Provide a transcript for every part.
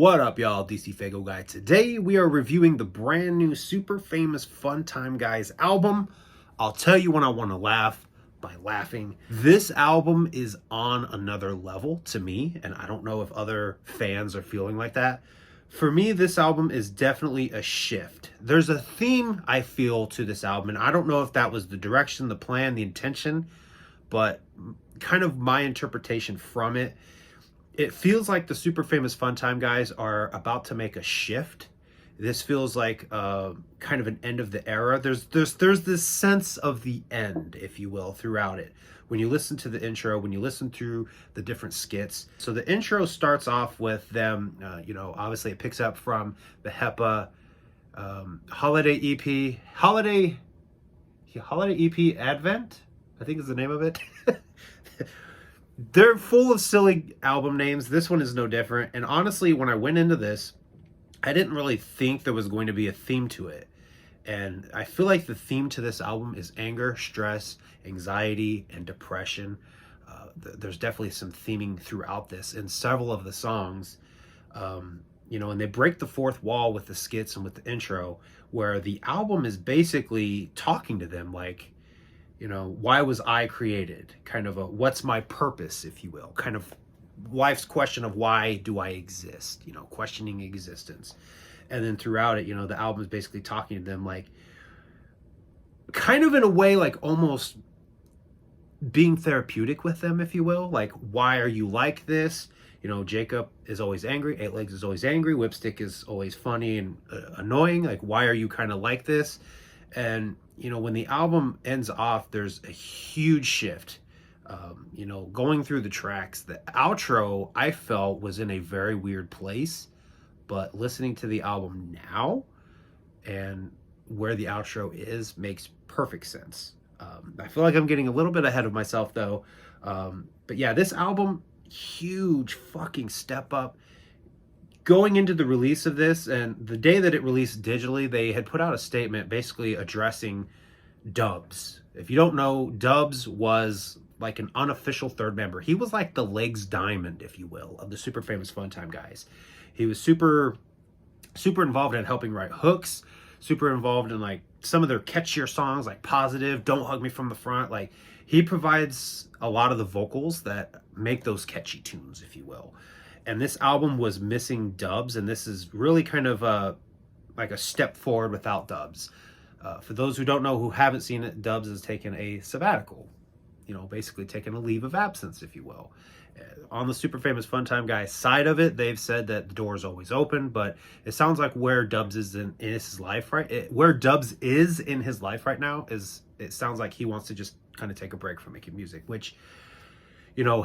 What up, y'all? DCFAYGOGUY. Today we are reviewing the brand new Super Famous Fun Time Guys album. I'll tell you when I want to laugh by laughing. This album is on another level to me, and I don't know if other fans are feeling like that. For me, this album is definitely a shift. There's a theme I feel to this album, and I don't know if that was the direction, the plan, the intention, but kind of my interpretation from it. It feels like the Super Famous Fun Time Guys are about to make a shift. This feels like kind of an end of the era. There's this sense of the end, if you will, throughout it. When you listen to the intro, when you listen through the different skits. So the intro starts off with them, obviously it picks up from the HEPA holiday EP, holiday EP Advent, I think is the name of it. They're full of silly album names. This one is no different. And honestly, when I went into this, I didn't really think there was going to be a theme to it. And I feel like the theme to this album is anger, stress, anxiety, and depression. There's definitely some theming throughout this in several of the songs. And they break the fourth wall with the skits and with the intro, where the album is basically talking to them like, why was I created? Kind of a, what's my purpose, if you will? Kind of life's question of why do I exist? Questioning existence. And then throughout it, the album is basically talking to them like, kind of in a way, like almost being therapeutic with them, if you will. Like, why are you like this? Jacob is always angry. 8 Legs is always angry. Whipstick is always funny and annoying. Like, why are you kind of like this? And, when the album ends off, there's a huge shift. Going through the tracks, the outro, I felt, was in a very weird place. But listening to the album now and where the outro is makes perfect sense. I feel like I'm getting a little bit ahead of myself, though. But yeah, this album, huge fucking step up. Going into the release of this, and the day that it released digitally, they had put out a statement basically addressing Dubs. If you don't know, Dubs was like an unofficial third member. He was like the Legs Diamond, if you will, of the Super Famous Fun Time Guys. He was super involved in helping write hooks, super involved in like some of their catchier songs like Positive, Don't Hug Me From the Front. Like, he provides a lot of the vocals that make those catchy tunes, if you will. And this album was missing Dubs, and this is really kind of like a step forward without Dubs. For those who don't know, who haven't seen it, Dubs has taken a sabbatical, basically taken a leave of absence, if you will. On the Super Famous Fun Time Guys side of it, they've said that the door is always open, but it sounds like where Dubs is in his life, right? Where Dubs is in his life right now is, it sounds like he wants to just kind of take a break from making music, which,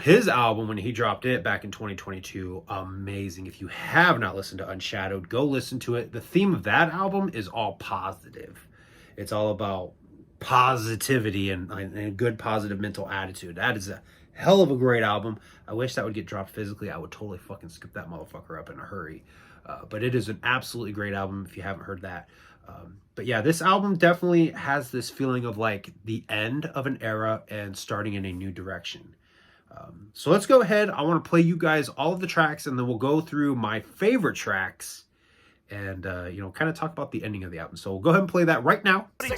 his album, when he dropped it back in 2022, amazing. If you have not listened to Unshadowed, go listen to it. The theme of that album is all positive. It's all about positivity and a good positive mental attitude. That is a hell of a great album. I wish that would get dropped physically. I would totally fucking skip that motherfucker up in a hurry. But it is an absolutely great album if you haven't heard that. But yeah, this album definitely has this feeling of like the end of an era and starting in a new direction. So let's go ahead. I want to play you guys all of the tracks, and then we'll go through my favorite tracks and, kind of talk about the ending of the album. So we'll go ahead and play that right now. Hey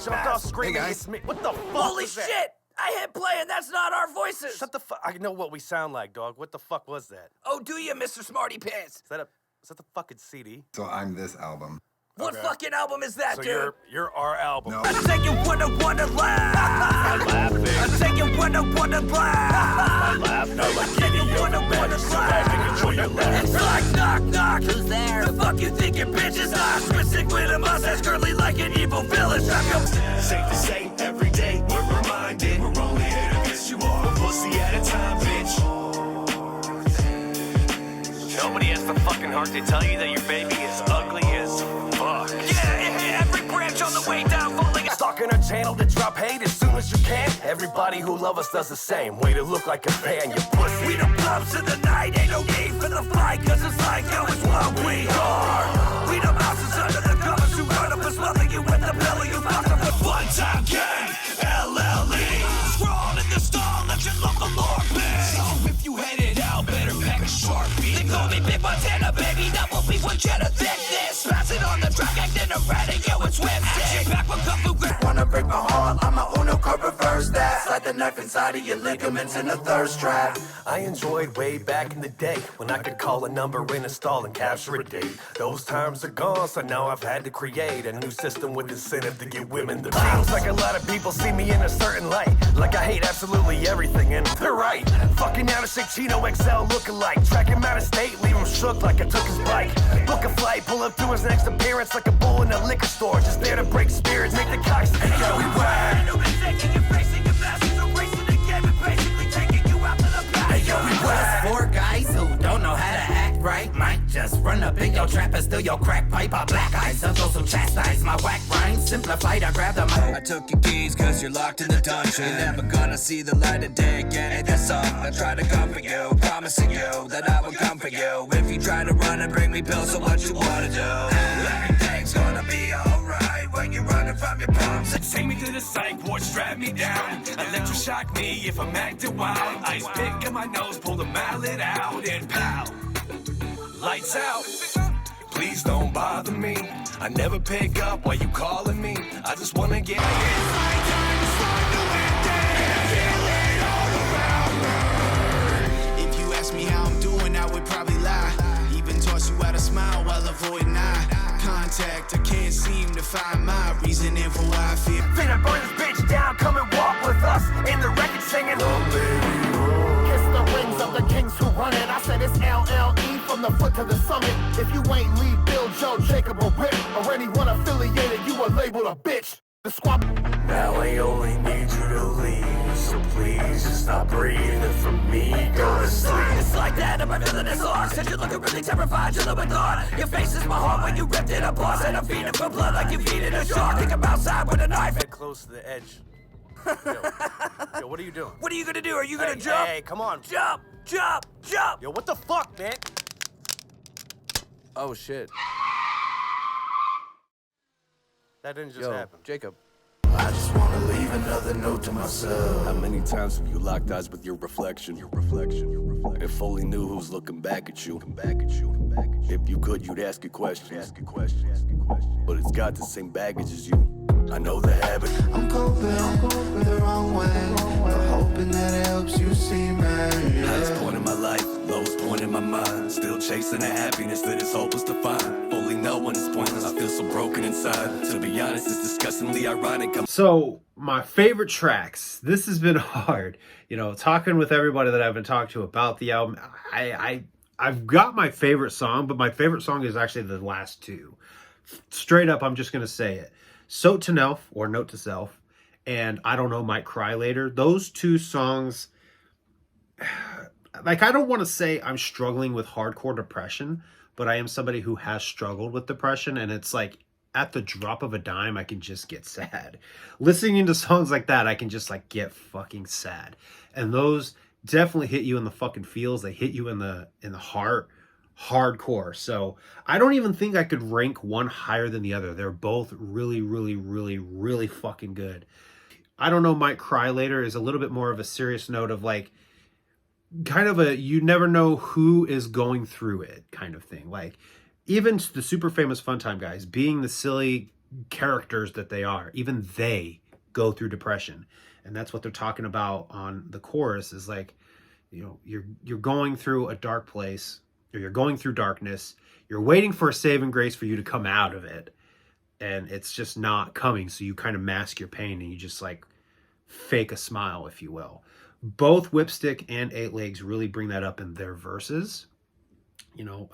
guys. What the fuck? Holy was that? shit! I hit play and that's not our voices! Shut the fuck. I know what we sound like, dog. What the fuck was that? Oh, do you, Mr. Smarty Pants? Is that the fucking CD? So I'm this album. What fucking album is that, So dude? you're our album. No. I take it when I wanna laugh. I take it when I wanna laugh. I take it when I wanna laugh. It's like knock knock. Who's there? The fuck you think your bitch is not? Twisted with a mustache, curly like an evil village. Safe to say, every day we're reminded we're only here to piss you off. A pussy at a time, bitch. Nobody has the fucking heart to tell you that your baby is ugly as fuck. Yeah, it hit every branch on the way down, falling. Stalking our channel to drop hate as soon as you can. Everybody who love us does the same. Way to look like a fan, you pussy. We the bumps in the night, ain't no need for the fight, cause it's like, yo, it's what we are. We the mouses under the covers who run up and smother you with the belly, you fuck up the Fun Time Gang, LLE. Scrawl in the stall, let your local lord be. So if you headed out, better pack a Sharpie. They call me Big Montana, baby, double B Swim, back with couple grip. Wanna break my heart, I'm a Uno card reverse that. Slide the knife inside of your ligaments in a thirst trap. I enjoyed way back in the day when I could call a number in a stall and capture a date. Those times are gone, so now I've had to create a new system with incentive to get women to seems like a lot of people see me in a certain light, like I hate absolutely everything, and they're right. Fucking out of shit Chino XL lookalike, track him out of state, leave him shook like I took his bike. Book a flight, pull up to his next appearance like a bull in a liquor store, just there to break spirits, make the cocks and yo, we whack. No mistaking your facing your masters are racing the game and basically taking you out to the back. Hey, yo, we whack. Four guys who don't know how to act right might just run up in your trap and steal your crack pipe or black eyes. I'll throw some chastise my whack rhymes, simplified, I grab the mic. I took your keys cause you're locked in the dungeon. You're never gonna see the light of day again. Hey, that's all. I try to comfort you, promising you that I will come for you. If you try to run and bring me pills, so what you wanna do? Everything's gonna be alright when you're running from your problems. Take me to the psych ward, strap me down. Electroshock me if I'm acting wild. Ice pick in my nose, pull the mallet out and pow. Lights out. Please don't bother me. I never pick up while you calling me. I just wanna get If you ask me how I'm doing, I would probably lie. Even toss you out a smile while avoiding eye contact. I can't seem to find my reasoning for why I feel. Finna burn this bitch down, come and walk with us in the record singing. Kiss the rings of the kings who run it. I said it's LLE from the foot to the summit. If you ain't Lee, Bill, Joe, Jacob, or Rick, or anyone affiliated, you are labeled a bitch. The squad. Now I only need you to leave, so please just stop breathing for me, go to sleep. It's like that, I'm under this arc. Said you're looking really terrified, you're living thought. Your face is my heart when you ripped it apart. Said I'm feeding for blood like you feeding a shark. Think I'm outside with a knife. Get close to the edge. Yo, what are you doing? What are you gonna do? Are you gonna jump? Hey, come on. Jump, jump, jump. Yo, what the fuck, man? Oh, shit. That didn't just happen. Jacob. I just wanna leave another note to myself. How many times have you locked eyes with your reflection? If only knew who's looking back at you. If you could, you'd ask a question. But it's got the same baggage as you. I know the habit. I'm coping the wrong way, but hoping that it helps you see me. Highest point in my life, lowest point in my mind. Still chasing the happiness that is hopeless to find. Fully knowing it's pointless, I feel so broken inside. To be honest, it's disgustingly ironic. So my favorite tracks. This has been hard. You know, talking with everybody that I've been talking to about the album. I've got my favorite song, but my favorite song is actually the last two. Straight up, I'm just gonna say it. So to Nelf, or Note to Self, and I Don't Know, Might Cry Later. Those two songs, like, I don't want to say I'm struggling with hardcore depression, but I am somebody who has struggled with depression, and it's like at the drop of a dime, I can just get sad. Listening to songs like that, I can just like get fucking sad. And those definitely hit you in the fucking feels. They hit you in the heart. Hardcore. So I don't even think I could rank one higher than the other. They're both really, really, really, really fucking good. I Don't Know, Might Cry Later is a little bit more of a serious note of like kind of a you never know who is going through it kind of thing. Like even the super famous Funtime guys, being the silly characters that they are, even they go through depression. And that's what they're talking about on the chorus is like, you know, you're going through a dark place, or you're going through darkness, you're waiting for a saving grace for you to come out of it, and it's just not coming, so you kind of mask your pain and you just like fake a smile, if you will. Both Whipstick and Eight Legs really bring that up in their verses. You know,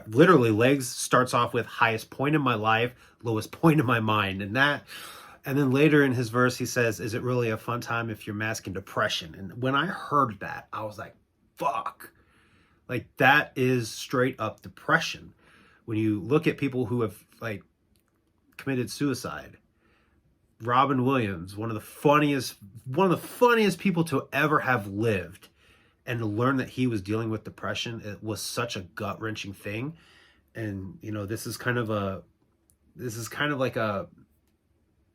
literally Legs starts off with highest point in my life, lowest point in my mind, and then later in his verse he says, is it really a fun time if you're masking depression? And when I heard that, I was like, fuck. Like, that is straight up depression. When you look at people who have, like, committed suicide. Robin Williams, one of the funniest people to ever have lived. And to learn that he was dealing with depression, it was such a gut-wrenching thing. And, you know, this is kind of like a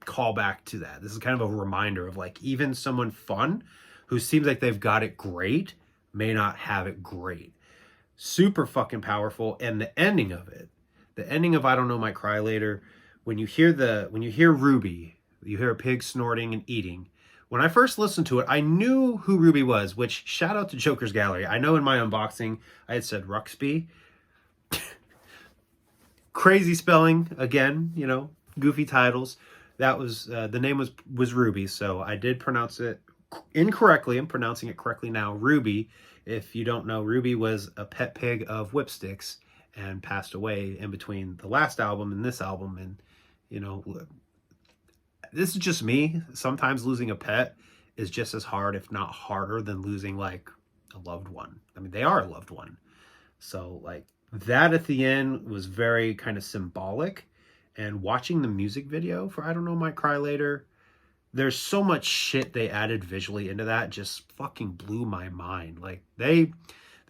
callback to that. This is kind of a reminder of, like, even someone fun who seems like they've got it great may not have it great. Super fucking powerful. And the ending of it, the ending of I Don't Know, Might Cry Later, when you hear Ruby, you hear a pig snorting and eating. When I first listened to it, I knew who Ruby was, which shout out to Joker's Gallery. I know in my unboxing I had said Ruxby. Crazy spelling again, you know, goofy titles. That was the name was Ruby, so I did pronounce it incorrectly. I'm pronouncing it correctly now. Ruby. If you don't know, Ruby was a pet pig of Whipsticks and passed away in between the last album and this album. And you know, this is just me. Sometimes losing a pet is just as hard, if not harder, than losing like a loved one. I mean, they are a loved one. So like that at the end was very kind of symbolic. And watching the music video for I Don't Know Might Cry Later, there's so much shit they added visually into that, just fucking blew my mind. Like they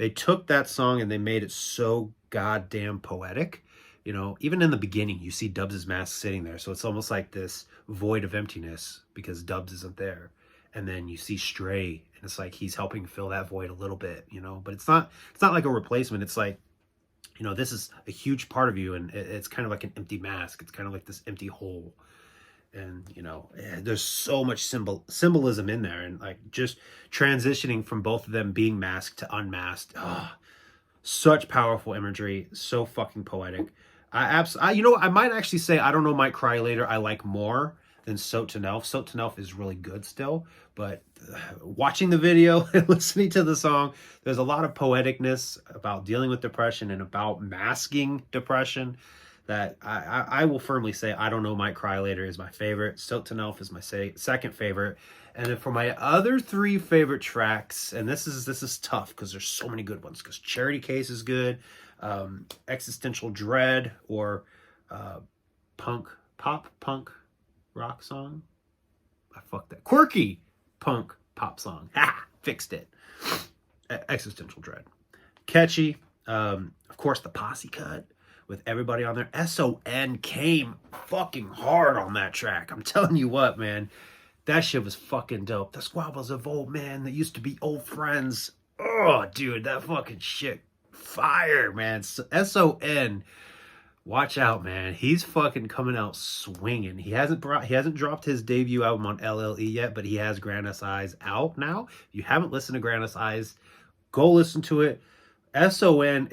took that song and they made it so goddamn poetic. You know, even in the beginning, you see Dubs' mask sitting there. So it's almost like this void of emptiness because Dubs isn't there. And then you see Stray and it's like he's helping fill that void a little bit, you know, but it's not like a replacement. It's like, you know, this is a huge part of you and it's kind of like an empty mask. It's kind of like this empty hole. And, you know, there's so much symbolism in there, and like just transitioning from both of them being masked to unmasked. Oh, such powerful imagery. So fucking poetic. You know, I might actually say I Don't Know Might Cry Later I like more than Soat to Nelf. Soat to Nelf is really good still, but watching the video and listening to the song, there's a lot of poeticness about dealing with depression and about masking depression that I will firmly say I Don't Know Might Cry Later is my favorite. Soat to Nelf is my second favorite. And then for my other three favorite tracks, and this is tough because there's so many good ones, because Charity Case is good, Existential Dread, or pop punk rock song. I fucked that. Quirky punk pop song. Ha! Fixed it. Existential Dread. Catchy. Of course, the Posse Cut with everybody on there. SON came fucking hard on that track. I'm telling you what, man. That shit was fucking dope. The squabbles of old men that used to be old friends. Oh, dude, that fucking shit. Fire, man. SON. Watch out, man. He's fucking coming out swinging. He hasn't dropped his debut album on LLE yet, but he has Grand SI's out now. If you haven't listened to Grand SI's, go listen to it. SON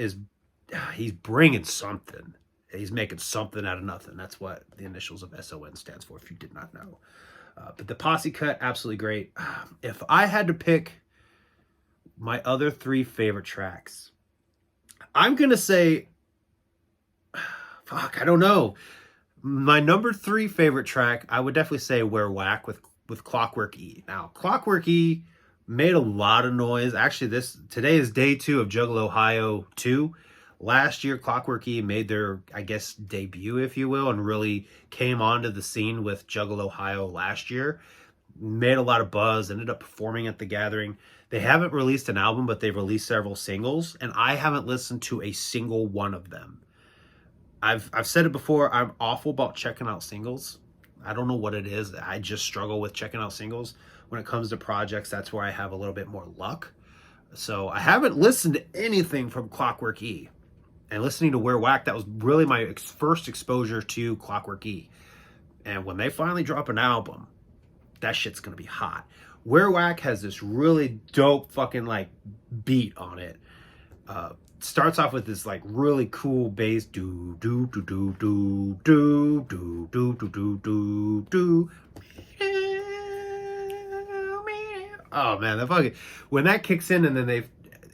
he's bringing something. He's making something out of nothing. That's what the initials of SON stands for, if you did not know. But the Posse Cut, absolutely great. If I had to pick my other three favorite tracks, I'm going to say, fuck, I don't know. My number three favorite track, I would definitely say Wear Whack with Clockwork E. Now, Clockwork E made a lot of noise. Actually, today is day 2 of Juggle Ohio 2. Last year, Clockwork E made their, I guess, debut, if you will, and really came onto the scene with Juggle Ohio last year. Made a lot of buzz, ended up performing at the Gathering. They haven't released an album, but they've released several singles, and I haven't listened to a single one of them. I've said it before, I'm awful about checking out singles. I don't know what it is. I just struggle with checking out singles. When it comes to projects, that's where I have a little bit more luck. So I haven't listened to anything from Clockwork E. And listening to Wear Whack, that was really my first exposure to Clockwork E. And when they finally drop an album, that shit's going to be hot. Wear Whack has this really dope fucking like beat on it. Starts off with this like really cool bass. Do do do do do do do do do do do. Oh man, that fucking, when that kicks in and then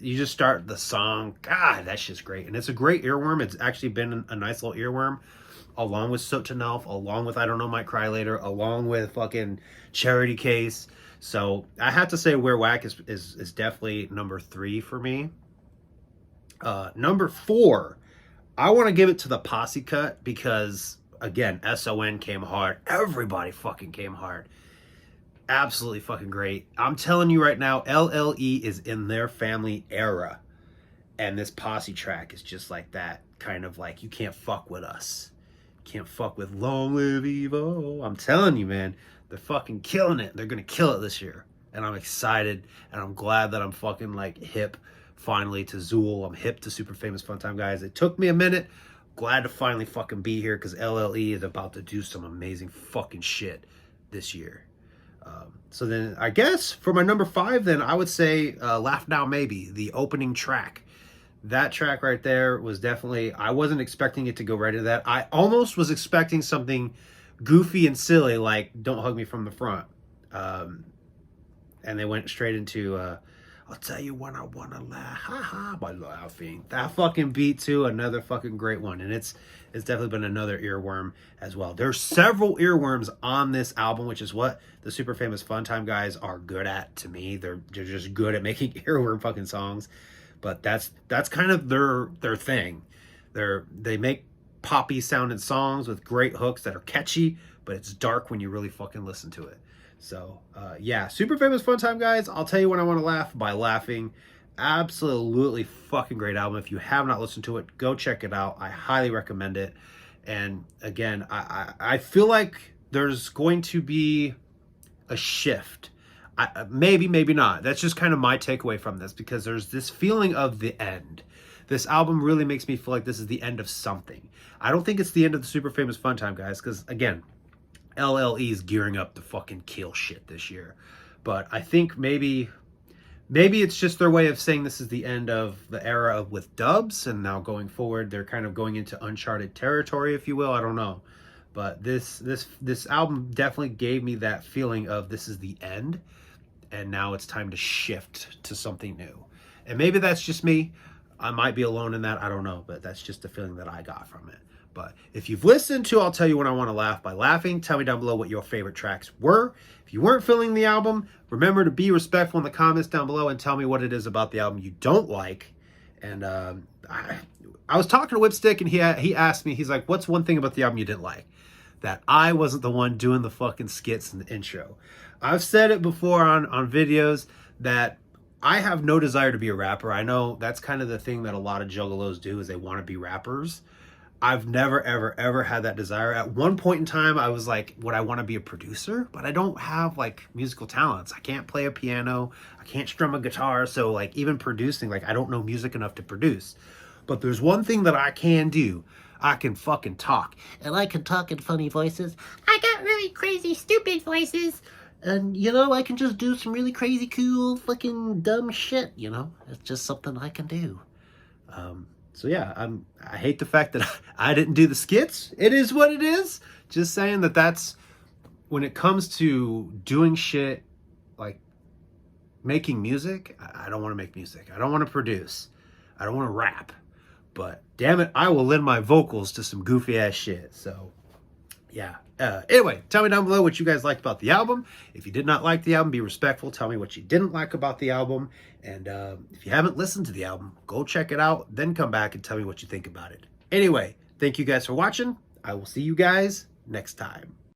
you just start the song, God, that shit's great. And it's a great earworm. It's actually been a nice little earworm, along with Soat to Nelf, along with I Don't Know Might Cry Later, along with fucking Charity Case. So I have to say Wear Whack is definitely number 3 for me. Number 4, I want to give it to the Posse Cut because, again, SON came hard. Everybody fucking came hard. Absolutely fucking great. I'm telling you right now, LLE is in their family era. And this Posse track is just like that. Kind of like, you can't fuck with us. You can't fuck with Long Live Evo. I'm telling you, man. They're fucking killing it. They're going to kill it this year. And I'm excited. And I'm glad that I'm fucking like hip finally to Zool. I'm hip to Super Famous Fun Time Guys. It took me a minute. glad to finally fucking be here because LLE is about to do some amazing fucking shit this year. So then I guess for my number 5, then I would say Laugh Now Maybe, the opening track. That track right there was definitely, I wasn't expecting it to go right into that. I almost was expecting something goofy and silly like Don't Hug Me From the Front. And they went straight into I'll tell you when I wanna laugh, ha ha, by laughing. That fucking beat too, another fucking great one. And it's definitely been another earworm as well. There's several earworms on this album, which is what the Super Famous Fun Time guys are good at to me. They're just good at making earworm fucking songs. But that's kind of their thing. They make poppy sounding songs with great hooks that are catchy, but it's dark when you really fucking listen to it. So, yeah, Super Famous Fun Time guys, I'll tell you when I want to laugh by laughing. Absolutely fucking great album. If you have not listened to it, go check it out. I highly recommend it. And again, I feel like there's going to be a shift. Maybe not. That's just kind of my takeaway from this, because there's this feeling of the end. This album really makes me feel like this is the end of something. I don't think it's the end of the Super Famous Fun Time guys, because again, LLE is gearing up to fucking kill shit this year. But I think maybe it's just their way of saying this is the end of the era with dubs, and now going forward they're kind of going into uncharted territory, if you will. I don't know. But this album definitely gave me that feeling of this is the end, and now it's time to shift to something new. And maybe that's just me. I might be alone in that. I don't know. But that's just the feeling that I got from it. But if you've listened to I'll Tell You When I Want to Laugh by laughing, tell me down below what your favorite tracks were. If you weren't feeling the album, remember to be respectful in the comments down below and tell me what it is about the album you don't like. And I was talking to Whipstick, and he asked me, he's like, what's one thing about the album you didn't like? That I wasn't the one doing the fucking skits in the intro. I've said it before on videos that I have no desire to be a rapper. I know that's kind of the thing that a lot of juggalos do, is they want to be rappers. I've never, ever, ever had that desire. At one point in time, I was like, would I want to be a producer? But I don't have like musical talents. I can't play a piano. I can't strum a guitar. So like even producing, like I don't know music enough to produce. But there's one thing that I can do. I can fucking talk. And I can talk in funny voices. I got really crazy, stupid voices. And, you know, I can just do some really crazy, cool, fucking dumb shit, you know? It's just something I can do. So yeah, I hate the fact that I didn't do the skits. It is what it is. Just saying that's, when it comes to doing shit, like making music, I don't want to make music. I don't want to produce. I don't want to rap. But damn it, I will lend my vocals to some goofy ass shit. So yeah. Anyway, tell me down below what you guys liked about the album. If you did not like the album, be respectful. Tell me what you didn't like about the album. And if you haven't listened to the album, go check it out. Then come back and tell me what you think about it. Anyway, thank you guys for watching. I will see you guys next time.